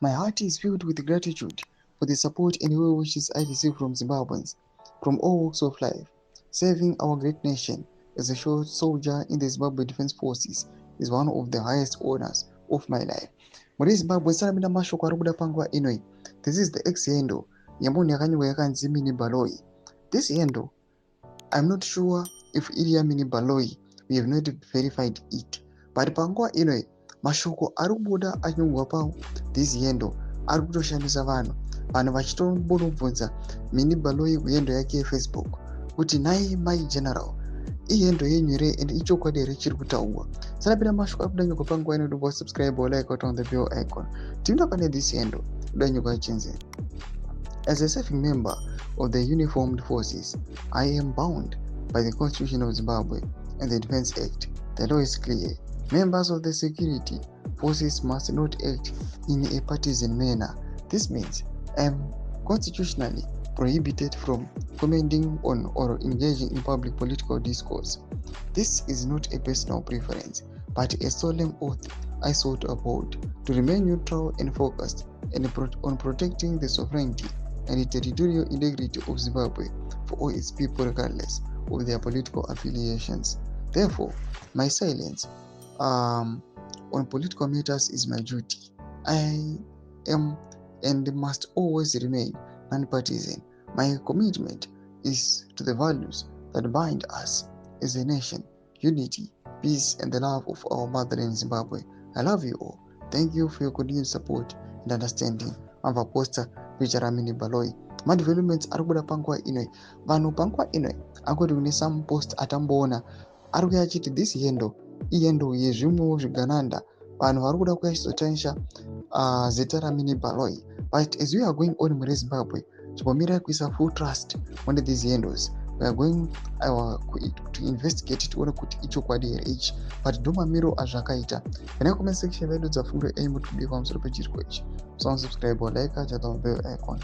My heart is filled with gratitude for the support and well wishes I receive from Zimbabweans from all walks of life. Serving our great nation as a short soldier in the Zimbabwe Defense Forces is one of the highest honors of my life. Muri Zimbabwe saramira mashoko ari kuda panguva inoi. This is the X handle yemunhu yakanyorwa yakanzi Minnie Baloi. This handle, I'm not sure if iri Minnie Baloi, we have not verified it. But panguva inoi mashoko ari kubuda achinyorwa pa this handle ari kutoshamisa vanhu vachitombonovhunza Minnie Baloi kuhandle yake yeFacebook kuti nhai my general ihandle yenyu here and ichokwadi here chiri kutaurwa. Sarapira mashoko ari kudanyorwa panguva inoi kuti subscribe or like on the bell icon. Tinoda pane this handle kudanyorwa achinzi, as a serving member of the Uniformed Forces, I am bound by the Constitution of Zimbabwe and the Defense Act. The law is clear. Members of the security forces must not act in a partisan manner. This means I am constitutionally prohibited from commenting on or engaging in public political discourse. This is not a personal preference, but a solemn oath I swore uphold to remain neutral and focused on protecting the sovereignty and the territorial integrity of Zimbabwe for all its people regardless of their political affiliations. Therefore, my silence on political matters is my duty. I am and must always remain non-partisan. My commitment is to the values that bind us as a nation: unity, peace, and the love of our motherland Zimbabwe. I love you all. Thank you for your continued support and understanding. I'm a poster featuring Minnie Baloi. Madevelopments ari kuda panguva inoi. Vanhu panguva inoi angoti kune some post atamboona ari kuuya achiti this handle ihandle yezvimwewo zvigananda vanhu vari kuda kuuya chizotanisha zita raMinnie Baloi. But as we are going on muri Zimbabwe, timbomira kuisa full trust on these handles. We are going to investigate tione kuti ichokwadi here ichi, but ndomamiro azvakaita. Kana comment section vedu dzafundo aim kuti kudii pamusoro pechirwere ichi. Subscribe or like, bell icon.